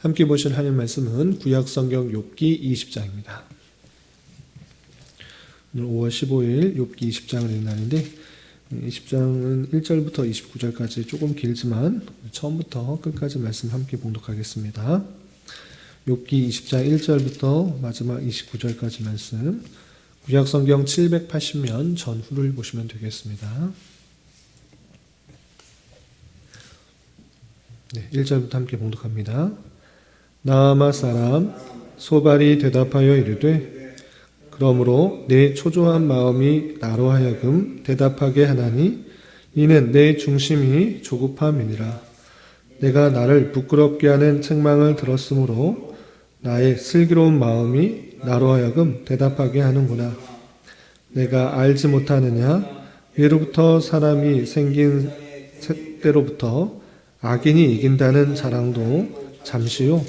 함께 보실 하나님 말씀은 구약성경 욥기 20장입니다. 오늘 5월 15일 욥기 20장을 읽는 날인데 20장은 1절부터 29절까지 조금 길지만 처음부터 끝까지 말씀 함께 봉독하겠습니다. 욥기 20장 1절부터 마지막 29절까지 말씀, 구약성경 780면 전후를 보시면 되겠습니다. 1절부터 함께 봉독합니다. 나아마 사람 소발이 대답하여 이르되 그러므로 내 초조한 마음이 나로 하여금 대답하게 하나니 이는 내 중심이 조급함이니라. 내가 나를 부끄럽게 하는 책망을 들었으므로 나의 슬기로운 마음이 나로 하여금 대답하게 하는구나. 내가 알지 못하느냐? 예로부터 사람이 생긴 때로부터 악인이 이긴다는 자랑도 잠시요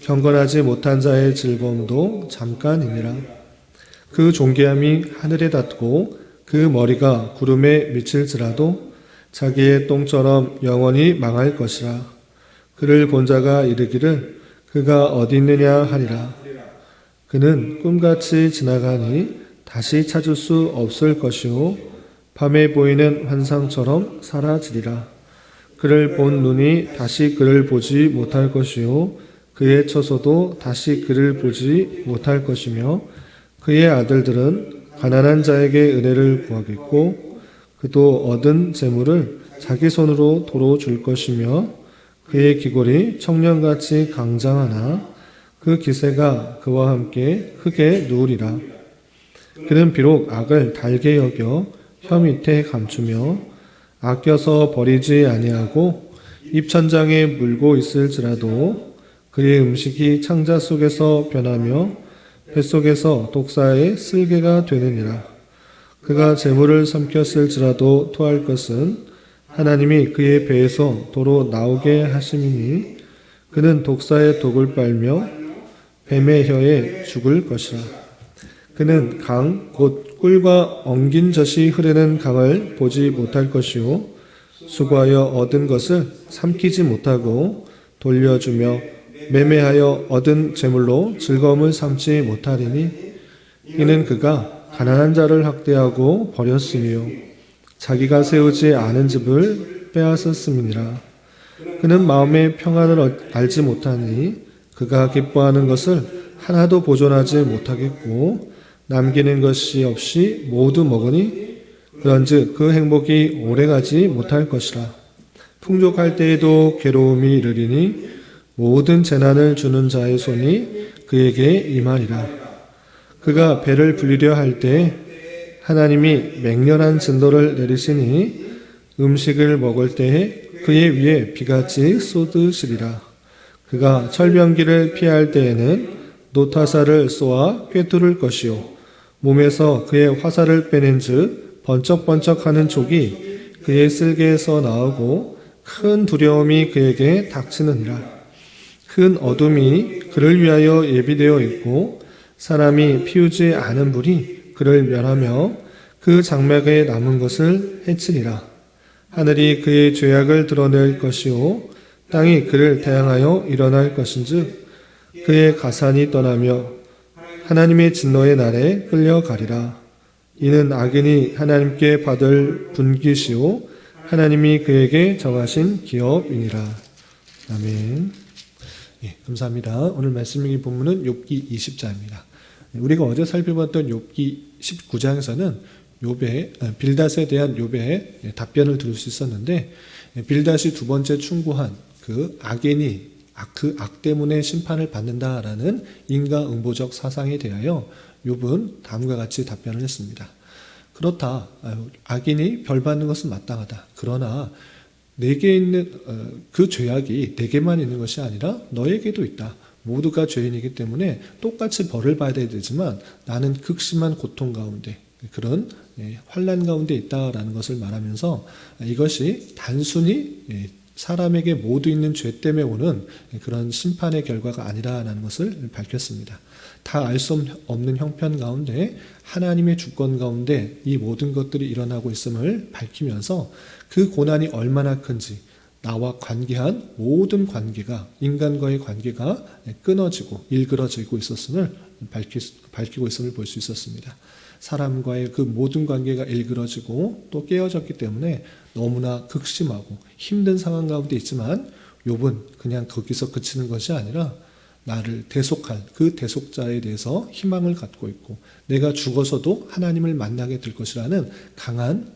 경건하지 못한 자의 즐거움도 잠깐이니라. 그 존귀함이 하늘에 닿고 그 머리가 구름에 미칠지라도 자기의 똥처럼 영원히 망할 것이라. 그를 본 자가 이르기를 그가 어디 있느냐 하리라. 그는 꿈같이 지나가니 다시 찾을 수 없을 것이요 밤에 보이는 환상처럼 사라지리라. 그를 본 눈이 다시 그를 보지 못할 것이요 그의 처소도 다시 그를 보지 못할 것이며 그의 아들들은 가난한 자에게 은혜를 구하겠고 그도 얻은 재물을 자기 손으로 도로 줄 것이며 그의 기골이 청년같이 강장하나 그 기세가 그와 함께 흙에 누우리라. 그는 비록 악을 달게 여겨 혀 밑에 감추며 아껴서 버리지 아니하고 입천장에 물고 있을지라도 그의 음식이 창자 속에서 변하며 뱃속에서 독사의 쓸개가 되느니라. 그가 재물을 삼켰을지라도 토할 것은 하나님이 그의 배에서 도로 나오게 하심이니 그는 독사의 독을 빨며 뱀의 혀에 죽을 것이라. 그는 강 곧 꿀과 엉긴 젖이 흐르는 강을 보지 못할 것이요 수고하여 얻은 것을 삼키지 못하고 돌려주며 매매하여 얻은 재물로 즐거움을 삼지 못하리니 이는 그가 가난한 자를 학대하고 버렸으며 자기가 세우지 않은 집을 빼앗았음이니라. 그는 마음의 평안을 알지 못하니 그가 기뻐하는 것을 하나도 보존하지 못하겠고 남기는 것이 없이 모두 먹으니 그런즉 그 행복이 오래가지 못할 것이라. 풍족할 때에도 괴로움이 이르리니 모든 재난을 주는 자의 손이 그에게 임하리라. 그가 배를 불리려 할 때 하나님이 맹렬한 진도를 내리시니 음식을 먹을 때에 그의 위에 비같이 쏟으시리라. 그가 철병기를 피할 때에는 노타사를 쏘아 꿰뚫을 것이요 몸에서 그의 화살을 빼낸 즉 번쩍번쩍하는 촉이 그의 쓸개에서 나오고 큰 두려움이 그에게 닥치느니라. 큰 어둠이 그를 위하여 예비되어 있고 사람이 피우지 않은 불이 그를 멸하며 그 장막에 남은 것을 해치리라. 하늘이 그의 죄악을 드러낼 것이요 땅이 그를 대항하여 일어날 것인즉 그의 가산이 떠나며 하나님의 진노의 날에 끌려가리라. 이는 악인이 하나님께 받을 분깃이요 하나님이 그에게 정하신 기업이니라. 아멘. 감사합니다. 오늘 말씀의 본문은 욥기 20장입니다. 우리가 어제 살펴봤던 욥기 19장에서는 빌닷에 대한 욥의 답변을 들을 수 있었는데 빌닷이 두 번째 충고한 그 악인이 그 악 때문에 심판을 받는다라는 인과응보적 사상에 대하여 욥은 다음과 같이 답변을 했습니다. 그렇다. 악인이 벌 받는 것은 마땅하다. 그러나 내게 있는 그 죄악이 내게만 있는 것이 아니라 너에게도 있다. 모두가 죄인이기 때문에 똑같이 벌을 받아야 되지만 나는 극심한 고통 가운데 그런 환난 가운데 있다라는 것을 말하면서 이것이 단순히 사람에게 모두 있는 죄 때문에 오는 그런 심판의 결과가 아니라는 것을 밝혔습니다. 다 알 수 없는 형편 가운데 하나님의 주권 가운데 이 모든 것들이 일어나고 있음을 밝히면서 그 고난이 얼마나 큰지 나와 관계한 모든 관계가, 인간과의 관계가 끊어지고 일그러지고 있었음을 밝히고 있음을 볼 수 있었습니다. 사람과의 그 모든 관계가 일그러지고 또 깨어졌기 때문에 너무나 극심하고 힘든 상황 가운데 있지만 욥은 그냥 거기서 그치는 것이 아니라 나를 대속할 그 대속자에 대해서 희망을 갖고 있고 내가 죽어서도 하나님을 만나게 될 것이라는 강한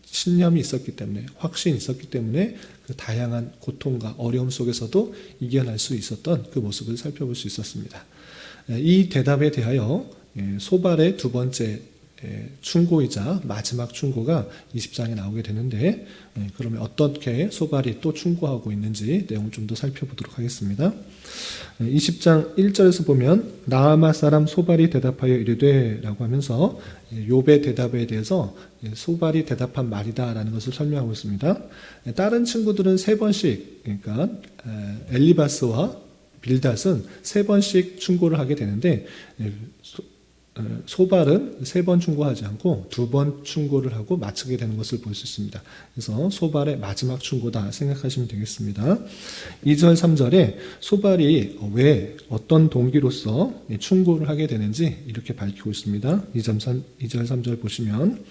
신념이 있었기 때문에, 확신이 있었기 때문에 그 다양한 고통과 어려움 속에서도 이겨낼 수 있었던 그 모습을 살펴볼 수 있었습니다. 이 대답에 대하여 소발의 두 번째 충고이자 마지막 충고가 20장에 나오게 되는데, 그러면 어떻게 소발이 또 충고하고 있는지 내용을 좀 더 살펴보도록 하겠습니다. 20장 1절에서 보면 나아마 사람 소발이 대답하여 이르되 라고 하면서 욥의 대답에 대해서 소발이 대답한 말이다라는 것을 설명하고 있습니다. 다른 친구들은 세 번씩, 그러니까 엘리바스와 빌닷은 세 번씩 충고를 하게 되는데 소발은 세 번 충고하지 않고 두 번 충고를 하고 마치게 되는 것을 볼 수 있습니다. 그래서 소발의 마지막 충고다 생각하시면 되겠습니다. 2절 3절에 소발이 왜 어떤 동기로서 충고를 하게 되는지 이렇게 밝히고 있습니다. 2절 3절 보시면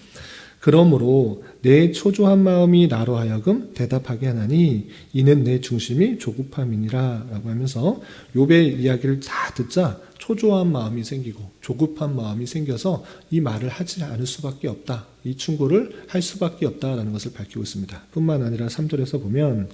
그러므로 내 초조한 마음이 나로 하여금 대답하게 하나니 이는 내 중심이 조급함이니라 라고 하면서 욥의 이야기를 다 듣자 초조한 마음이 생기고 조급한 마음이 생겨서 이 말을 하지 않을 수밖에 없다. 이 충고를 할 수밖에 없다라는 것을 밝히고 있습니다. 뿐만 아니라 3절에서 보면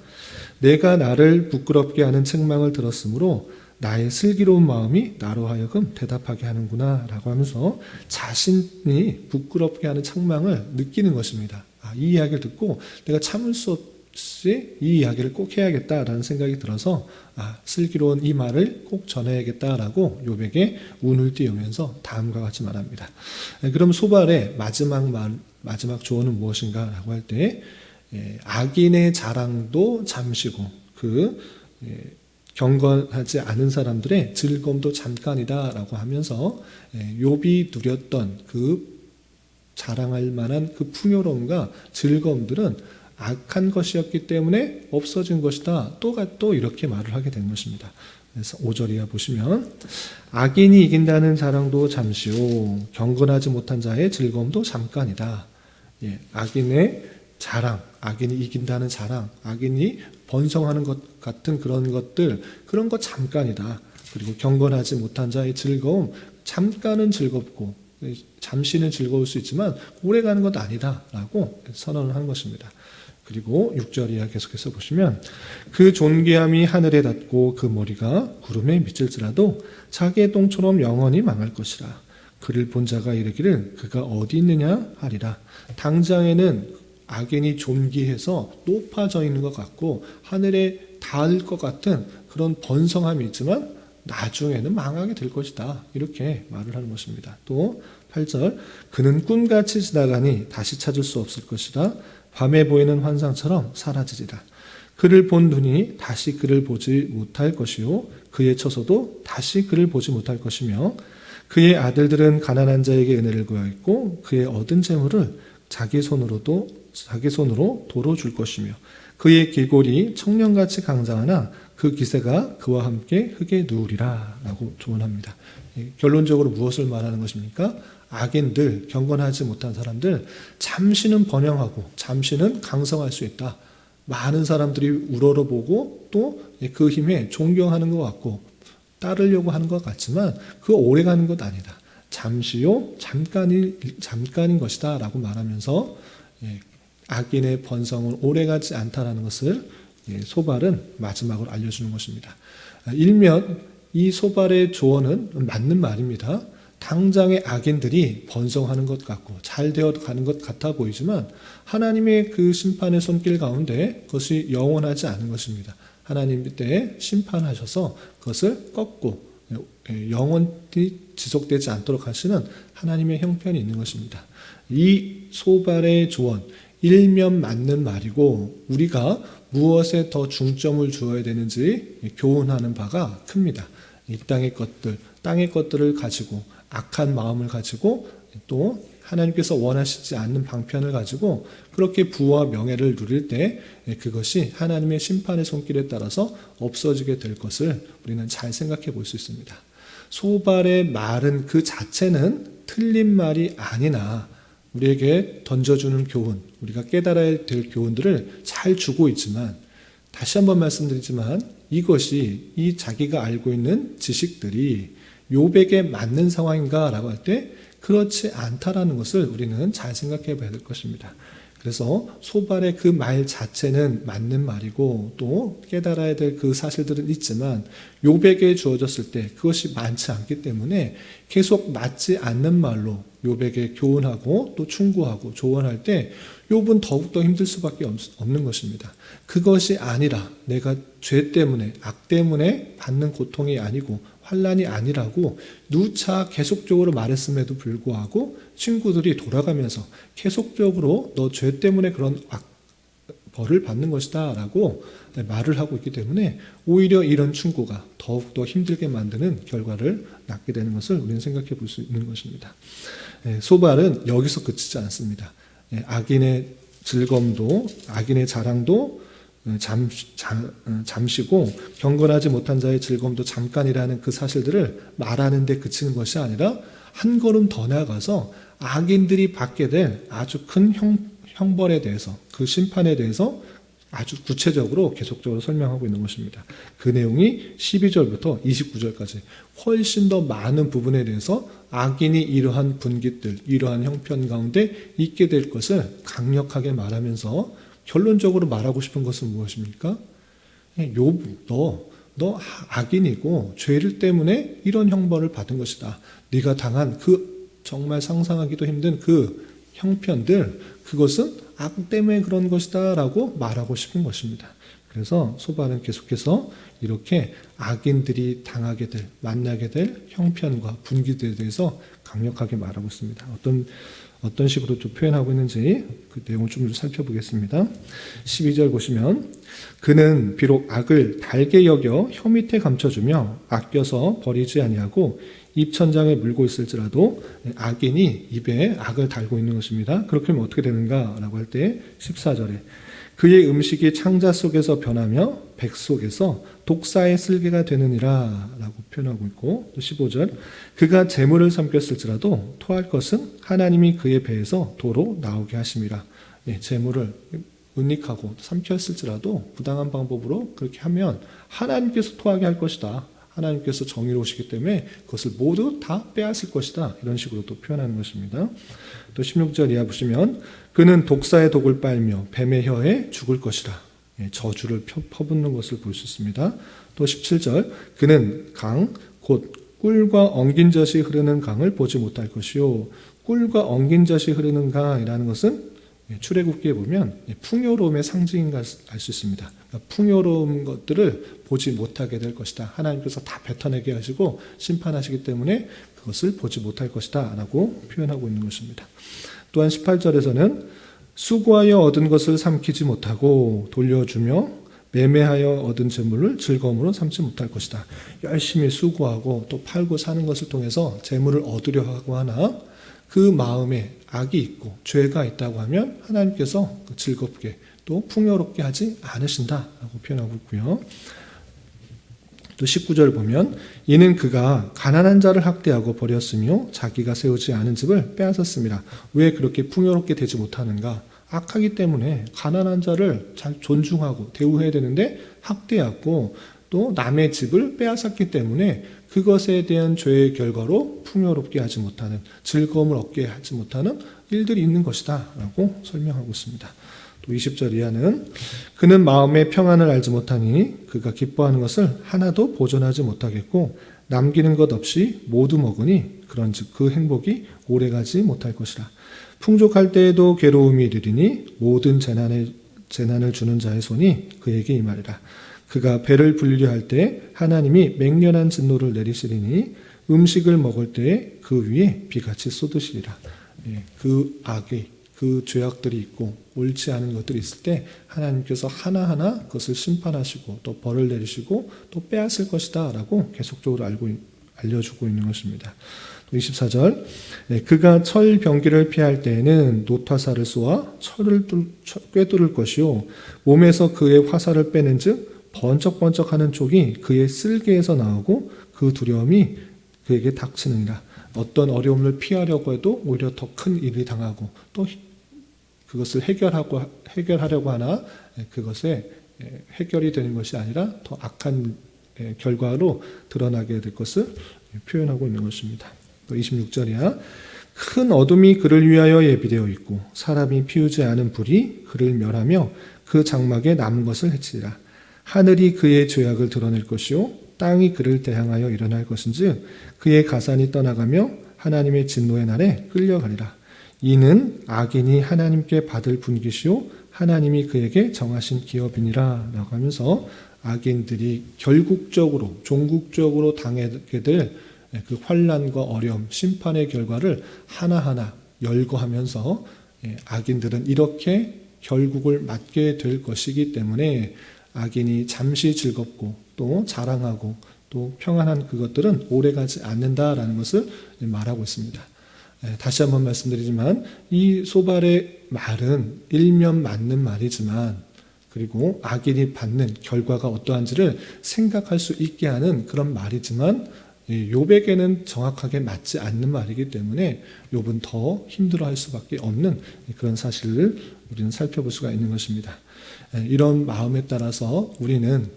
내가 나를 부끄럽게 하는 책망을 들었으므로 나의 슬기로운 마음이 나로 하여금 대답하게 하는구나 라고 하면서 자신이 부끄럽게 하는 책망을 느끼는 것입니다. 이 이야기를 듣고 내가 참을 수 없이 이 이야기를 꼭 해야겠다라는 생각이 들어서 슬기로운 이 말을 꼭 전해야겠다라고 욥에게 운을 띄우면서 다음과 같이 말합니다. 그럼 소발의 마지막 조언은 무엇인가 라고 할 때 악인의 자랑도 잠시고 경건하지 않은 사람들의 즐거움도 잠깐이다라고 하면서 욥이 누렸던 그 자랑할 만한 그 풍요로움과 즐거움들은 악한 것이었기 때문에 없어진 것이다. 또 이렇게 말을 하게 된 것입니다. 그래서 5절 이하 보시면 악인이 이긴다는 자랑도 잠시오 경건하지 못한 자의 즐거움도 잠깐이다. 악인의 자랑, 악인이 이긴다는 자랑, 악인이 번성하는 것 같은 그런 것 잠깐이다. 그리고 경건하지 못한 자의 즐거움, 잠깐은 즐겁고 잠시는 즐거울 수 있지만 오래가는 것 아니다 라고 선언을 한 것입니다. 그리고 6절 이하 계속해서 보시면 그 존귀함이 하늘에 닿고 그 머리가 구름에 미칠지라도 자기의 똥처럼 영원히 망할 것이라. 그를 본 자가 이르기를 그가 어디 있느냐 하리라. 당장에는 악인이 존귀해서 높아져 있는 것 같고 하늘에 닿을 것 같은 그런 번성함이 있지만 나중에는 망하게 될 것이다. 이렇게 말을 하는 것입니다. 또 8절 그는 꿈같이 지나가니 다시 찾을 수 없을 것이다. 밤에 보이는 환상처럼 사라지리라. 그를 본 눈이 다시 그를 보지 못할 것이요 그의 처소도 다시 그를 보지 못할 것이며 그의 아들들은 가난한 자에게 은혜를 구하여 있고 그의 얻은 재물을 자기 손으로 도로 줄 것이며 그의 길골이 청년같이 강장하나 그 기세가 그와 함께 흙에 누우리라 라고 조언합니다. 결론적으로 무엇을 말하는 것입니까? 악인들, 경건하지 못한 사람들 잠시는 번영하고 잠시는 강성할 수 있다. 많은 사람들이 우러러보고 또 그 힘에 존경하는 것 같고 따르려고 하는 것 같지만 그 오래가는 것 아니다. 잠시요 잠깐인 것이다 라고 말하면서 악인의 번성은 오래가지 않다라는 것을 소발은 마지막으로 알려주는 것입니다. 일면 이 소발의 조언은 맞는 말입니다. 당장의 악인들이 번성하는 것 같고 잘 되어가는 것 같아 보이지만 하나님의 그 심판의 손길 가운데 그것이 영원하지 않은 것입니다. 하나님 때 심판하셔서 그것을 꺾고 영원히 지속되지 않도록 하시는 하나님의 형편이 있는 것입니다. 이 소발의 조언, 일면 맞는 말이고 우리가 무엇에 더 중점을 주어야 되는지 교훈하는 바가 큽니다. 이 땅의 것들을 가지고 악한 마음을 가지고 또 하나님께서 원하시지 않는 방편을 가지고 그렇게 부와 명예를 누릴 때 그것이 하나님의 심판의 손길에 따라서 없어지게 될 것을 우리는 잘 생각해 볼 수 있습니다. 소발의 말은 그 자체는 틀린 말이 아니나 우리에게 던져주는 교훈, 우리가 깨달아야 될 교훈들을 잘 주고 있지만, 다시 한번 말씀드리지만 이것이 이 자기가 알고 있는 지식들이 욥에게 맞는 상황인가 라고 할 때 그렇지 않다라는 것을 우리는 잘 생각해 봐야 될 것입니다. 그래서 소발의 그 말 자체는 맞는 말이고 또 깨달아야 될 그 사실들은 있지만 욥에게 주어졌을 때 그것이 많지 않기 때문에 계속 맞지 않는 말로 욥에게 교훈하고 또 충고하고 조언할 때 욥은 더욱더 힘들 수밖에 없는 것입니다. 그것이 아니라 내가 죄 때문에 악 때문에 받는 고통이 아니고 환난이 아니라고 누차 계속적으로 말했음에도 불구하고 친구들이 돌아가면서 계속적으로 너 죄 때문에 그런 벌을 받는 것이다 라고 말을 하고 있기 때문에 오히려 이런 충고가 더욱더 힘들게 만드는 결과를 낳게 되는 것을 우리는 생각해 볼 수 있는 것입니다. 소발은 여기서 그치지 않습니다. 악인의 즐거움도 악인의 자랑도 잠시고 경건하지 못한 자의 즐거움도 잠깐이라는 그 사실들을 말하는 데 그치는 것이 아니라 한 걸음 더 나아가서 악인들이 받게 될 아주 큰 형벌에 대해서, 그 심판에 대해서 아주 구체적으로 계속적으로 설명하고 있는 것입니다. 그 내용이 12절부터 29절까지 훨씬 더 많은 부분에 대해서 악인이 이러한 분깃들, 이러한 형편 가운데 있게 될 것을 강력하게 말하면서 결론적으로 말하고 싶은 것은 무엇입니까? 욥, 너 악인이고 죄를 때문에 이런 형벌을 받은 것이다. 네가 당한 그 정말 상상하기도 힘든 그 형편들, 그것은 악 때문에 그런 것이다 라고 말하고 싶은 것입니다. 그래서 소발은 계속해서 이렇게 악인들이 당하게 될, 만나게 될 형편과 분기들에 대해서 강력하게 말하고 있습니다. 어떤 식으로 좀 표현하고 있는지 그 내용을 좀 살펴보겠습니다. 12절 보시면 그는 비록 악을 달게 여겨 혀 밑에 감춰주며 아껴서 버리지 아니하고 입천장에 물고 있을지라도 악인이 입에 악을 달고 있는 것입니다. 그렇게 하면 어떻게 되는가 라고 할 때 14절에 그의 음식이 창자 속에서 변하며 백 속에서 독사의 쓸개가 되느니라 라고 표현하고 있고 또 15절 그가 재물을 삼켰을지라도 토할 것은 하나님이 그의 배에서 도로 나오게 하심이라. 재물을 은닉하고 삼켰을지라도 부당한 방법으로 그렇게 하면 하나님께서 토하게 할 것이다. 하나님께서 정의로우시기 때문에 그것을 모두 다 빼앗을 것이다. 이런 식으로 또 표현하는 것입니다. 또 16절 이하 보시면 그는 독사의 독을 빨며 뱀의 혀에 죽을 것이라. 저주를 퍼붓는 것을 볼 수 있습니다. 또 17절 그는 강, 곧 꿀과 엉긴 젖이 흐르는 강을 보지 못할 것이요. 꿀과 엉긴 젖이 흐르는 강이라는 것은 출애굽기에 보면 풍요로움의 상징인 걸 알 수 있습니다. 그러니까 풍요로운 것들을 보지 못하게 될 것이다. 하나님께서 다 뱉어내게 하시고 심판하시기 때문에 그것을 보지 못할 것이다 라고 표현하고 있는 것입니다. 또한 18절에서는 수고하여 얻은 것을 삼키지 못하고 돌려주며 매매하여 얻은 재물을 즐거움으로 삼지 못할 것이다. 열심히 수고하고 또 팔고 사는 것을 통해서 재물을 얻으려 하고 하나 그 마음에 악이 있고 죄가 있다고 하면 하나님께서 즐겁게 또 풍요롭게 하지 않으신다라고 표현하고 있고요. 또 19절을 보면 이는 그가 가난한 자를 학대하고 버렸으며 자기가 세우지 않은 집을 빼앗았습니다. 왜 그렇게 풍요롭게 되지 못하는가? 악하기 때문에 가난한 자를 잘 존중하고 대우해야 되는데 학대하고 또 남의 집을 빼앗았기 때문에 그것에 대한 죄의 결과로 풍요롭게 하지 못하는, 즐거움을 얻게 하지 못하는 일들이 있는 것이다 라고 설명하고 있습니다. 또 20절 이하는 그는 마음의 평안을 알지 못하니 그가 기뻐하는 것을 하나도 보존하지 못하겠고 남기는 것 없이 모두 먹으니 그런즉 그 행복이 오래가지 못할 것이라. 풍족할 때에도 괴로움이 이르리니 모든 재난을 주는 자의 손이 그에게 임하리라. 그가 배를 불리려 할 때 하나님이 맹렬한 진노를 내리시리니 음식을 먹을 때에 그 위에 비같이 쏟으시리라. 그 악의 그 죄악들이 있고 옳지 않은 것들이 있을 때 하나님께서 하나하나 그것을 심판하시고 또 벌을 내리시고 또 빼앗을 것이다 라고 계속적으로 알려주고 있는 것입니다. 24절, 그가 철 병기를 피할 때에는 노타사를 쏘아 철을 꿰뚫을 것이요 몸에서 그의 화살을 빼는 즉 번쩍번쩍하는 촉이 그의 쓸개에서 나오고 그 두려움이 그에게 닥치느니라. 어떤 어려움을 피하려고 해도 오히려 더 큰 일이 당하고 또 그것을 해결하려고 하나 그것에 해결이 되는 것이 아니라 더 악한 결과로 드러나게 될 것을 표현하고 있는 것입니다. 또 26절이야. 큰 어둠이 그를 위하여 예비되어 있고 사람이 피우지 않은 불이 그를 멸하며 그 장막에 남은 것을 해치리라. 하늘이 그의 죄악을 드러낼 것이요 땅이 그를 대항하여 일어날 것인즉 그의 가산이 떠나가며 하나님의 진노의 날에 끌려가리라. 이는 악인이 하나님께 받을 분깃이요 하나님이 그에게 정하신 기업이니라 라고 하면서 악인들이 결국적으로 종국적으로 당하게 될 그 환난과 어려움, 심판의 결과를 하나하나 열거하면서 악인들은 이렇게 결국을 맞게 될 것이기 때문에 악인이 잠시 즐겁고 또 자랑하고 또 평안한 그것들은 오래가지 않는다라는 것을 말하고 있습니다. 다시 한번 말씀드리지만 이 소발의 말은 일면 맞는 말이지만 그리고 악인이 받는 결과가 어떠한지를 생각할 수 있게 하는 그런 말이지만 욥에게는 정확하게 맞지 않는 말이기 때문에 욥은 더 힘들어할 수밖에 없는 그런 사실을 우리는 살펴볼 수가 있는 것입니다. 이런 마음에 따라서 우리는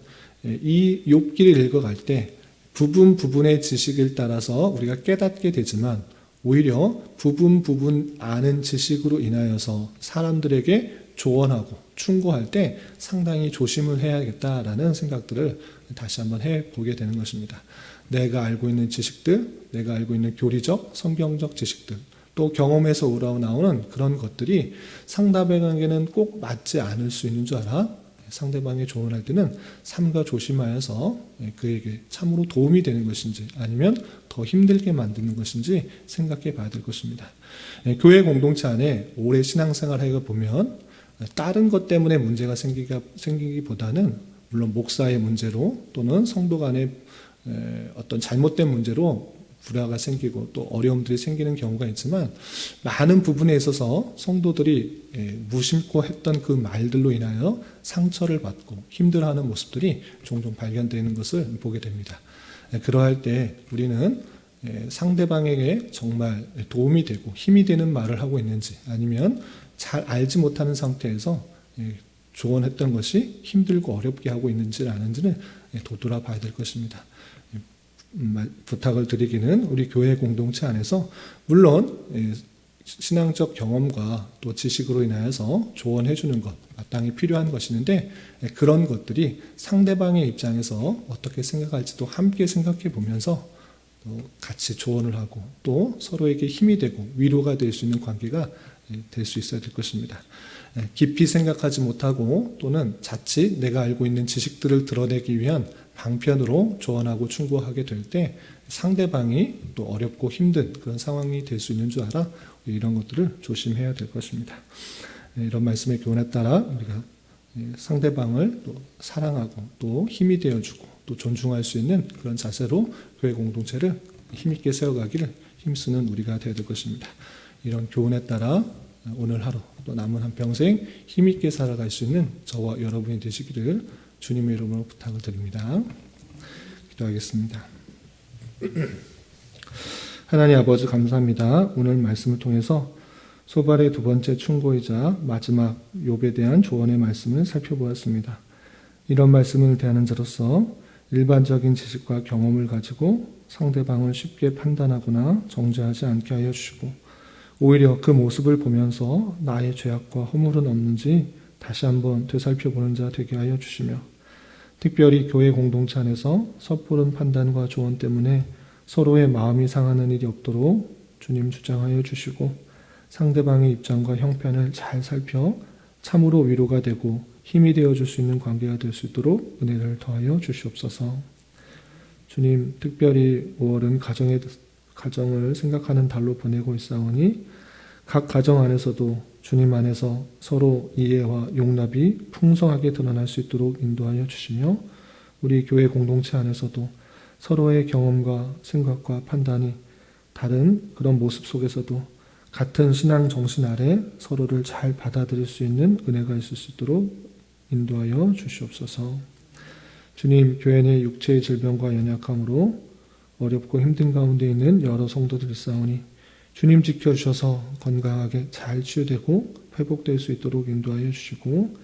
이 욥기를 읽어갈 때 부분의 지식을 따라서 우리가 깨닫게 되지만 오히려 부분 아는 지식으로 인하여서 사람들에게 조언하고 충고할 때 상당히 조심을 해야겠다라는 생각들을 다시 한번 해보게 되는 것입니다. 내가 알고 있는 지식들, 내가 알고 있는 교리적, 성경적 지식들, 또 경험에서 우러나오는 그런 것들이 상대방에게는 꼭 맞지 않을 수 있는 줄 알아 상대방의 조언할 때는 삼가 조심하여서 그에게 참으로 도움이 되는 것인지 아니면 더 힘들게 만드는 것인지 생각해 봐야 될 것입니다. 교회 공동체 안에 오래 신앙생활을 해보면 다른 것 때문에 문제가 생기기보다는 물론 목사의 문제로 또는 성도 간의 어떤 잘못된 문제로 불화가 생기고 또 어려움들이 생기는 경우가 있지만 많은 부분에 있어서 성도들이 무심코 했던 그 말들로 인하여 상처를 받고 힘들어하는 모습들이 종종 발견되는 것을 보게 됩니다. 그러할 때 우리는 상대방에게 정말 도움이 되고 힘이 되는 말을 하고 있는지 아니면 잘 알지 못하는 상태에서 조언했던 것이 힘들고 어렵게 하고 있는지 아닌지는 되돌아봐야 될 것입니다. 부탁을 드리기는 우리 교회 공동체 안에서 물론 신앙적 경험과 또 지식으로 인하여서 조언해 주는 것 마땅히 필요한 것이는데 그런 것들이 상대방의 입장에서 어떻게 생각할지도 함께 생각해 보면서 같이 조언을 하고 또 서로에게 힘이 되고 위로가 될 수 있는 관계가 될 수 있어야 될 것입니다. 깊이 생각하지 못하고 또는 자칫 내가 알고 있는 지식들을 드러내기 위한 방편으로 조언하고 충고하게 될 때 상대방이 또 어렵고 힘든 그런 상황이 될 수 있는 줄 알아 이런 것들을 조심해야 될 것입니다. 이런 말씀의 교훈에 따라 우리가 상대방을 또 사랑하고 또 힘이 되어주고 또 존중할 수 있는 그런 자세로 교회 공동체를 힘있게 세워가기를 힘쓰는 우리가 되어야 될 것입니다. 이런 교훈에 따라 오늘 하루 또 남은 한평생 힘있게 살아갈 수 있는 저와 여러분이 되시기를 주님의 이름으로 부탁을 드립니다. 기도하겠습니다. 하나님 아버지 감사합니다. 오늘 말씀을 통해서 소발의 두 번째 충고이자 마지막 욥에 대한 조언의 말씀을 살펴보았습니다. 이런 말씀을 대하는 자로서 일반적인 지식과 경험을 가지고 상대방을 쉽게 판단하거나 정죄하지 않게 하여 주시고 오히려 그 모습을 보면서 나의 죄악과 허물은 없는지 다시 한번 되살펴보는 자 되게 하여 주시며 특별히 교회 공동체 안에서 섣부른 판단과 조언 때문에 서로의 마음이 상하는 일이 없도록 주님 주장하여 주시고 상대방의 입장과 형편을 잘 살펴 참으로 위로가 되고 힘이 되어줄 수 있는 관계가 될 수 있도록 은혜를 더하여 주시옵소서. 주님 특별히 5월은 가정을 생각하는 달로 보내고 있사오니 각 가정 안에서도 주님 안에서 서로 이해와 용납이 풍성하게 드러날 수 있도록 인도하여 주시며 우리 교회 공동체 안에서도 서로의 경험과 생각과 판단이 다른 그런 모습 속에서도 같은 신앙 정신 아래 서로를 잘 받아들일 수 있는 은혜가 있을 수 있도록 인도하여 주시옵소서. 주님, 교회 내 육체의 질병과 연약함으로 어렵고 힘든 가운데 있는 여러 성도들이 있사오니 주님 지켜주셔서 건강하게 잘 치유되고 회복될 수 있도록 인도하여 주시고,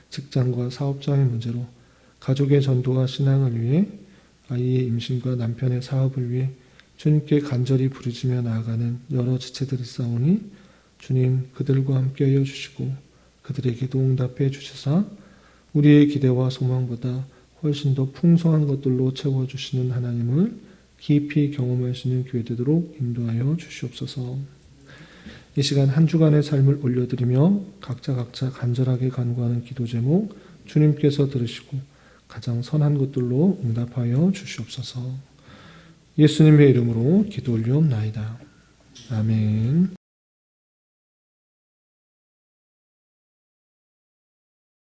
직장과 사업장의 문제로 가족의 전도와 신앙을 위해 아이의 임신과 남편의 사업을 위해 주님께 간절히 부르짖며 나아가는 여러 지체들이 있사오니 주님 그들과 함께하여 주시고 그들의 기도 응답해 주시사 우리의 기대와 소망보다 훨씬 더 풍성한 것들로 채워주시는 하나님을 깊이 경험할 수 있는 교회 되도록 인도하여 주시옵소서. 이 시간 한 주간의 삶을 올려드리며 각자 간절하게 간구하는 기도 제목 주님께서 들으시고 가장 선한 것들로 응답하여 주시옵소서. 예수님의 이름으로 기도 올리옵나이다. 아멘.